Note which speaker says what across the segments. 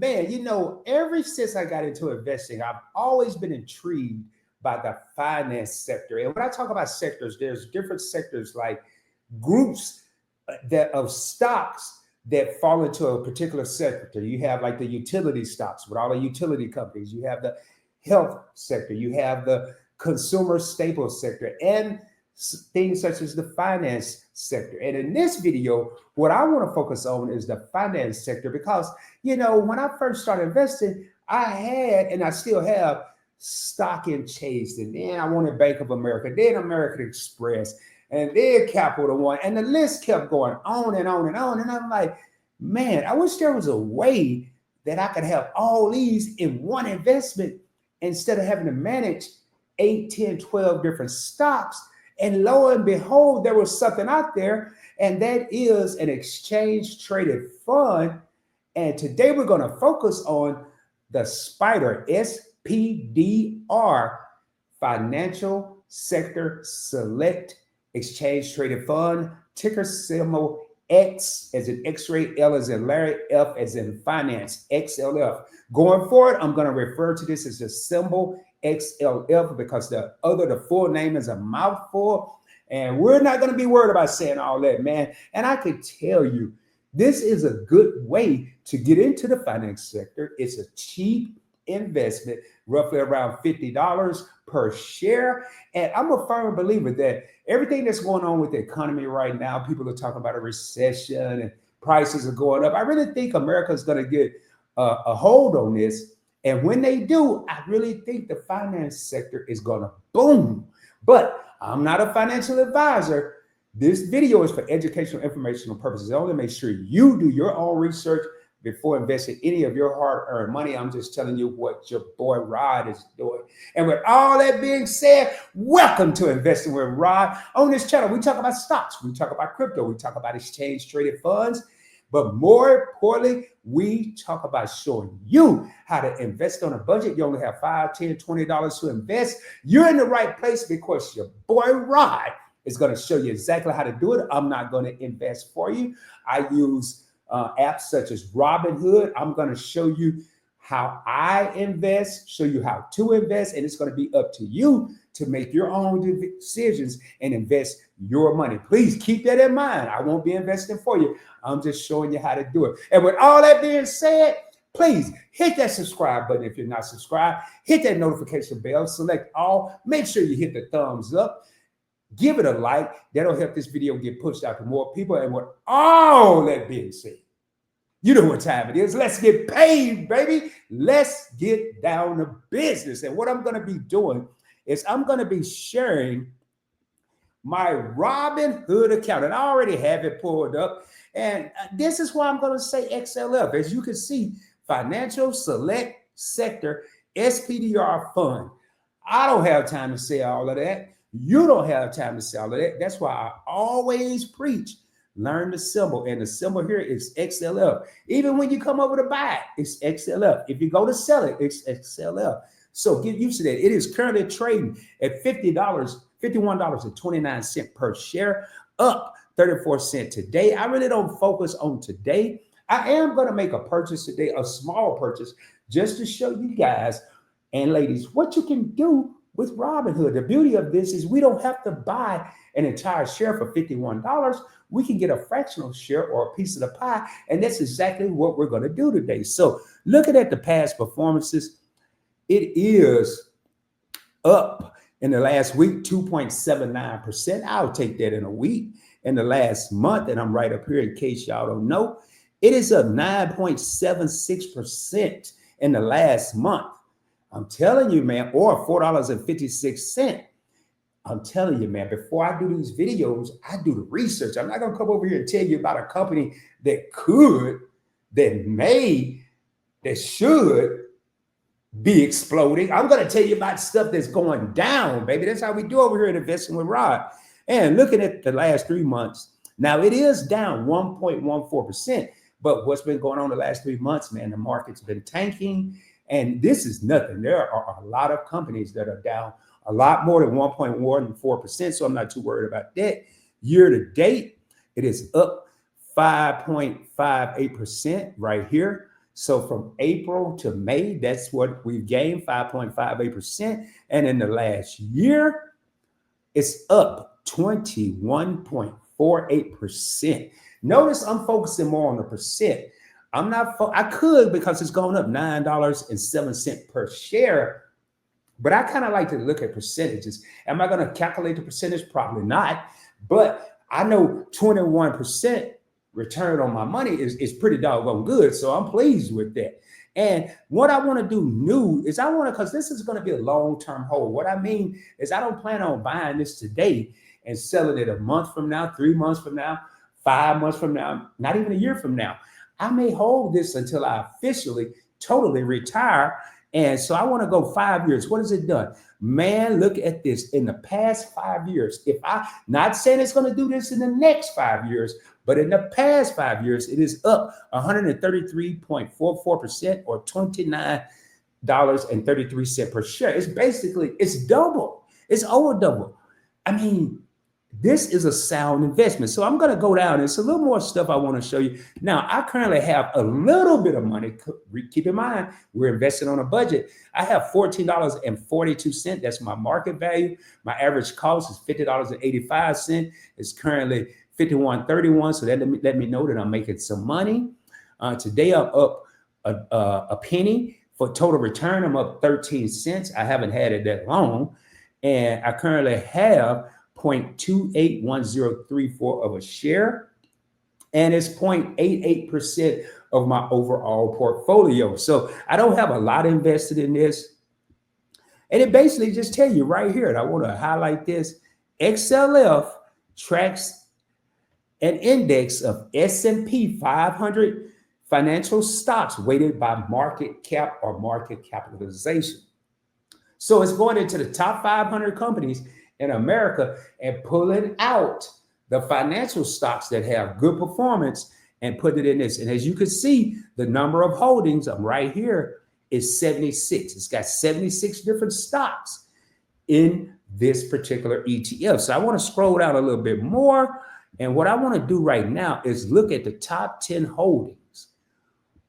Speaker 1: man, ever since I got into investing, I've always been intrigued by the finance sector. And when I talk about sectors, there's different sectors like groups that of stocks that fall into a particular sector. You have like the utility stocks with all the utility companies. You have the health sector. You have the consumer staples sector and things such as the finance sector. And in this video, what I want to focus on is the finance sector because, when I first started investing, I had, and I still have, stock in Chase, and then I wanted Bank of America, then American Express, and then Capital One, and the list kept going on and on and on. And I'm like, man, I wish there was a way that I could have all these in one investment instead of having to manage 8, 10, 12 different stocks. And lo and behold, there was something out there, and that is an exchange traded fund. And today we're going to focus on the SPDR, Financial Sector Select Exchange Traded Fund, ticker symbol X as in X-ray, L as in Larry, F as in finance, XLF. Going forward, I'm going to refer to this as the symbol XLF because the full name is a mouthful, and we're not going to be worried about saying all that, man. And I can tell you, this is a good way to get into the finance sector. It's a cheap investment, roughly around $50 per share. And I'm a firm believer that everything that's going on with the economy right now, people are talking about a recession and prices are going up. I really think America is going to get a hold on this. And when they do, I really think the finance sector is going to boom. But I'm not a financial advisor. This video is for educational, informational purposes only. Make sure you do your own research before investing any of your hard-earned money. I'm just telling you what your boy Rod is doing. And with all that being said, welcome to Investing with Rod. On this channel, we talk about stocks, we talk about crypto, we talk about exchange-traded funds, but more importantly, we talk about showing you how to invest on a budget. You only have $5, $10, $20 to invest. You're in the right place because your boy Rod is going to show you exactly how to do it. I'm not going to invest for you. I use apps such as Robinhood. I'm going to show you how I invest, show you how to invest, and it's going to be up to you to make your own decisions and invest your money. Please keep that in mind. I won't be investing for you. I'm just showing you how to do it. And with all that being said, please hit that subscribe button if you're not subscribed. Hit that notification bell, select all. Make sure you hit the thumbs up. Give it a like. That'll help this video get pushed out to more people. And with all that being said, you know what time it is. Let's get paid, baby. Let's get down to business. And what I'm going to be doing is I'm going to be sharing my Robinhood account. And I already have it pulled up. And this is why I'm going to say XLF. As you can see, Financial Select Sector SPDR Fund. I don't have time to say all of that. You don't have time to say all of that. That's why I always preach, learn the symbol. And the symbol here is XLF. Even when you come over to buy it, it's XLF. If you go to sell it, it's XLF. So get used to that. It is currently trading at $51.29 per share, up 34 cents today. I really don't focus on today. I am going to make a purchase today, a small purchase, just to show you guys and ladies what you can do with Robinhood. The beauty of this is we don't have to buy an entire share for $51. We can get a fractional share or a piece of the pie, and that's exactly what we're going to do today. So looking at the past performances, it is up in the last week, 2.79%. I'll take that in a week. In the last month, and I'm right up here in case y'all don't know, it is up 9.76% in the last month. I'm telling you, man, or $4.56. I'm telling you, man, before I do these videos, I do the research. I'm not going to come over here and tell you about a company that could, that may, that should be exploding. I'm going to tell you about stuff that's going down, baby. That's how we do over here at Investing with Rod. And looking at the last 3 months, now it is down 1.14%. But what's been going on the last 3 months, man, the market's been tanking. And this is nothing. There are a lot of companies that are down a lot more than 1.14%. So I'm not too worried about that. Year to date, it is up 5.58% right here. So from April to May, that's what we've gained, 5.58%. And in the last year, it's up 21.48%. Notice I'm focusing more on the percent. I'm not, I could because it's going up $9.07 per share, but I kind of like to look at percentages. Am I going to calculate the percentage? Probably not. But I know 21% return on my money is pretty doggone good. So I'm pleased with that. And what I want to do new is I want to, because this is going to be a long-term hold. What I mean is I don't plan on buying this today and selling it a month from now, 3 months from now, 5 months from now, not even a year from now. I may hold this until I officially totally retire. And so I want to go 5 years. What has it done? Man, look at this. In the past 5 years, if I, not saying it's going to do this in the next 5 years, but in the past 5 years, it is up 133.44% or $29.33 per share. It's basically, it's double. It's over double. I mean, this is a sound investment. So I'm going to go down. There's a little more stuff I want to show you. Now, I currently have a little bit of money. Keep in mind, we're investing on a budget. I have $14.42. That's my market value. My average cost is $50.85. It's currently $51.31. So that let me know that I'm making some money. Today, I'm up a penny. For total return, I'm up 13 cents. I haven't had it that long. And I currently have 0.281034 of a share, and it's 0.88% of my overall portfolio. So I don't have a lot invested in this. And it basically just tell you right here, and I want to highlight this, XLF tracks an index of S&P 500 financial stocks weighted by market cap or market capitalization. So it's going into the top 500 companies in America and pulling out the financial stocks that have good performance and put it in this. And as you can see, the number of holdings, I'm right here, is 76. It's got 76 different stocks in this particular ETF. So I want to scroll down a little bit more. And what I want to do right now is look at the top 10 holdings.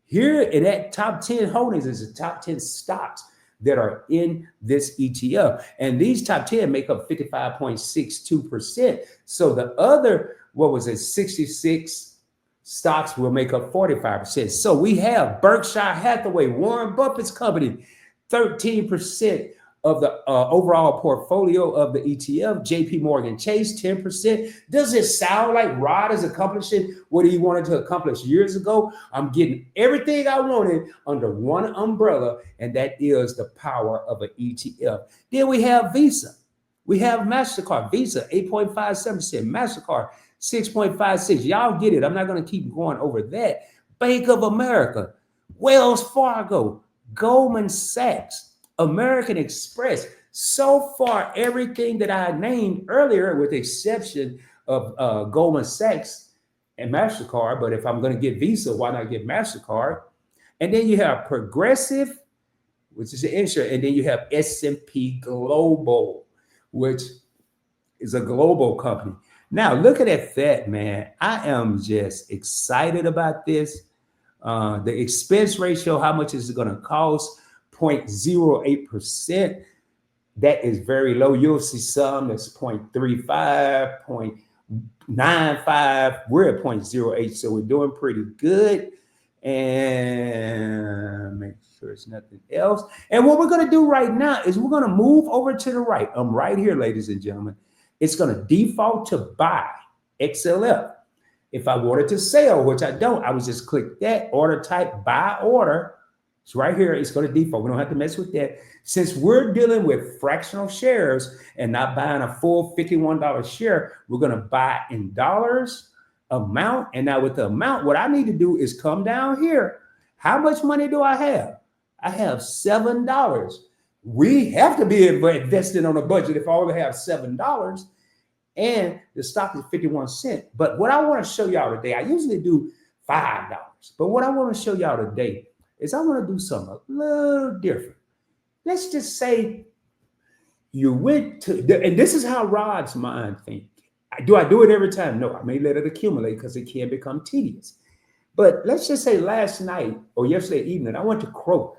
Speaker 1: Here in that top 10 holdings is the top 10 stocks that are in this ETF. And these top 10 make up 55.62%. So the other, 66 stocks will make up 45%. So we have Berkshire Hathaway, Warren Buffett's company, 13% of the overall portfolio of the ETF. JP Morgan Chase, 10%. Does it sound like Rod is accomplishing what he wanted to accomplish years ago? I'm getting everything I wanted under one umbrella, and that is the power of an ETF. Then we have Visa. We have MasterCard. Visa, 8.57%. MasterCard, 6.56. Y'all get it. I'm not going to keep going over that. Bank of America, Wells Fargo, Goldman Sachs, American Express. So far, everything that I named earlier, with the exception of Goldman Sachs and MasterCard, but if I'm going to get Visa, why not get MasterCard? And then you have Progressive, which is an insurance, and then you have S&P Global, which is a global company. Now, looking at that, man, I am just excited about this. The expense ratio, how much is it going to cost? 0.08%. That is very low. You'll see some that's 0.35, 0.95. We're at 0.08, so we're doing pretty good. And make sure it's nothing else. And what we're going to do right now is we're going to move over to the right. I'm right here, ladies and gentlemen. It's going to default to buy XLF. If I wanted to sell, which I don't, I would just click that order type, buy order. It's right here. It's going to default. We don't have to mess with that. Since we're dealing with fractional shares and not buying a full $51 share, we're going to buy in dollars amount. And now with the amount, what I need to do is come down here. How much money do I have? I have $7. We have to be invested on a budget if I only have $7. And the stock is 51 cents. But what I want to show y'all today, I usually do $5. But what I want to show y'all today is I want to do something a little different. Let's just say you went to, and this is how Rod's mind thinks. Do I do it every time? No, I may let it accumulate because it can become tedious. But let's just say last night or yesterday evening, I went to Kroger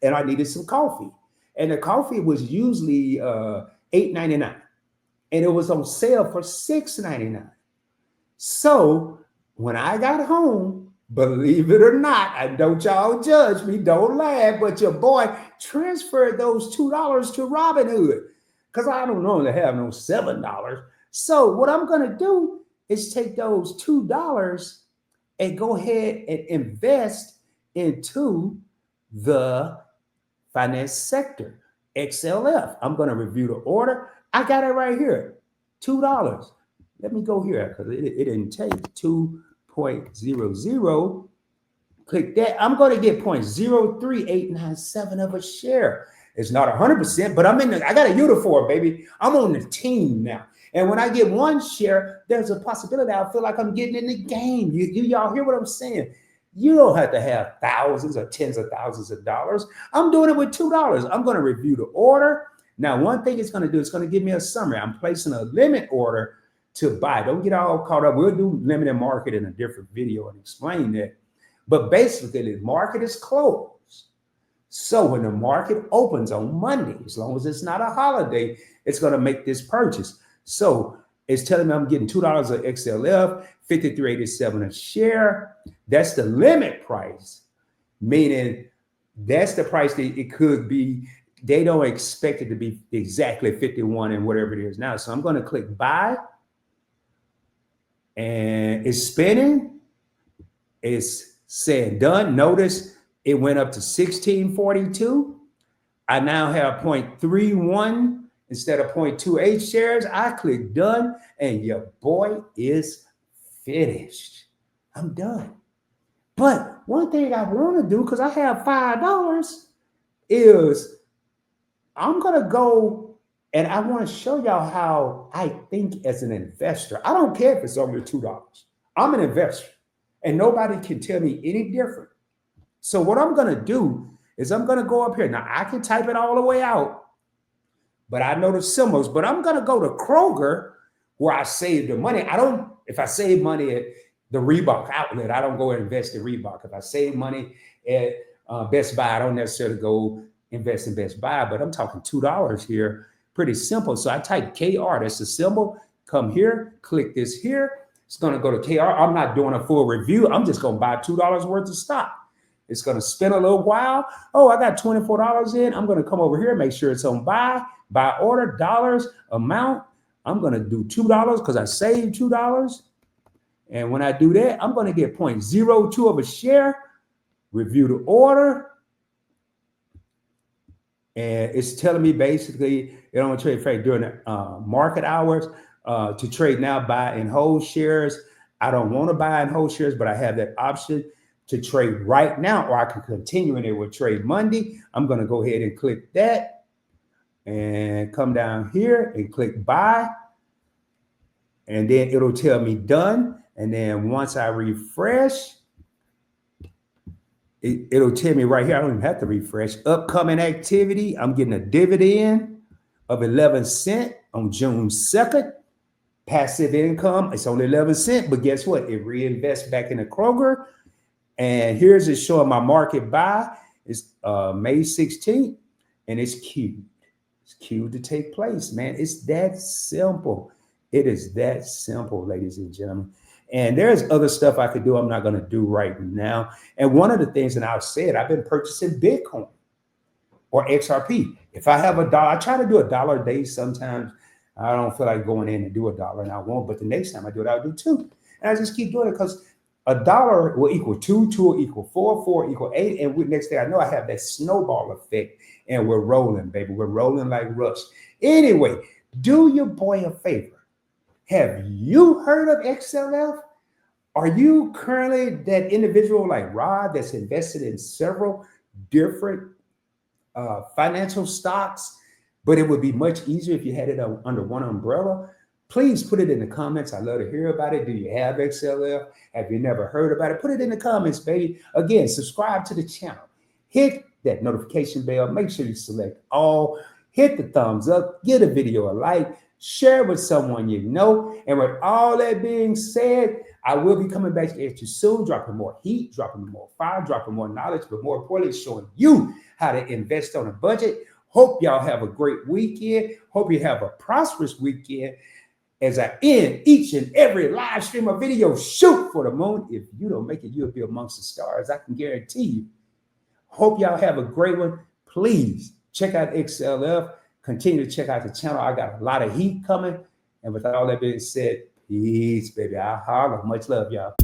Speaker 1: and I needed some coffee. And the coffee was usually $8.99. And it was on sale for $6.99. So when I got home, believe it or not, I don't y'all judge me, don't laugh, but your boy transferred those $2 to Robinhood because I don't normally have no $7. So what I'm going to do is take those $2 and go ahead and invest into the finance sector, XLF. I'm going to review the order. I got it right here, $2. Let me go here because it didn't take 2.00. Click that. I'm going to get 0.03897 of a share. It's not 100%, but I got a uniform, baby. I'm on the team now. And when I get one share, there's a possibility I feel like I'm getting in the game. Y'all hear what I'm saying? You don't have to have thousands or tens of thousands of dollars. I'm doing it with $2. I'm going to review the order. Now, one thing it's going to do, it's going to give me a summary. I'm placing a limit order to buy. Don't get all caught up. We'll do limited market in a different video and explain that. But basically, the market is closed. So when the market opens on Monday, as long as it's not a holiday, it's going to make this purchase. So it's telling me I'm getting $2 of XLF, $53.87 a share. That's the limit price, meaning that's the price that it could be. They don't expect it to be exactly 51 and whatever it is now. So I'm going to click buy. And it's spinning. It's saying done. Notice it went up to 1642. I now have 0.31 instead of 0.28 shares. I click done, and your boy is finished. I'm done. But one thing I want to do, because I have $5, is I'm going to go and I want to show y'all how I think as an investor. I don't care if it's only $2. I'm an investor, and nobody can tell me any different. So what I'm going to do is I'm going to go up here. Now, I can type it all the way out, but I know the symbols. But I'm going to go to Kroger where I save the money. If I save money at the Reebok outlet, I don't go and invest in Reebok. If I save money at Best Buy, I don't necessarily go invest in Best Buy, but I'm talking $2 here. Pretty simple. So I type KR, that's the symbol. Come here, click this here. It's going to go to KR. I'm not doing a full review. I'm just going to buy $2 worth of stock. It's going to spin a little while. Oh, I got $24 in. I'm going to come over here, make sure it's on buy order, dollars, amount. I'm going to do $2 because I saved $2. And when I do that, I'm going to get 0.02 of a share, review the order. And it's telling me basically it only trade during the market hours to trade now, buy and hold shares. I don't want to buy and hold shares, but I have that option to trade right now, or I can continue and it will trade Monday. I'm going to go ahead and click that and come down here and click buy. And then it'll tell me done. And then once I refresh, it'll tell me right here, I don't even have to refresh. Upcoming activity, I'm getting a dividend of 11 cents on June 2nd. Passive income, it's only 11 cents, but guess what? It reinvests back in the Kroger. And here's it showing my market buy. It's May 16th, and it's queued. It's queued to take place, man. It's that simple. It is that simple, ladies and gentlemen. And there's other stuff I could do I'm not going to do right now. And one of the things, and I've said, I've been purchasing Bitcoin or XRP. If I have $1, I try to do $1 a day sometimes. I don't feel like going in and do $1, and I won't. But the next time I do it, I'll do $2. And I just keep doing it because $1 will equal 2, 2 will equal 4, 4 equal 8. And next thing I know, I have that snowball effect, and we're rolling, baby. We're rolling like Rush. Anyway, do your boy a favor. Have you heard of XLF? Are you currently that individual like Rod that's invested in several different financial stocks, but it would be much easier if you had it under one umbrella? Please put it in the comments. I'd love to hear about it. Do you have XLF? Have you never heard about it? Put it in the comments, baby. Again, subscribe to the channel. Hit that notification bell. Make sure you select all. Hit the thumbs up. Give the video a like. Share with someone you know. And with all that being said, I will be coming back at you soon, dropping more heat, dropping more fire, dropping more knowledge, but more importantly, showing you how to invest on a budget. Hope y'all have a great weekend. Hope you have a prosperous weekend. As I end each and every live stream or video, shoot for the moon. If you don't make it, you'll be amongst the stars. I can guarantee you. Hope y'all have a great one. Please check out XLF. Continue to check out the channel. I got a lot of heat coming. And with all that being said, peace, baby. I'll holler. Much love, y'all.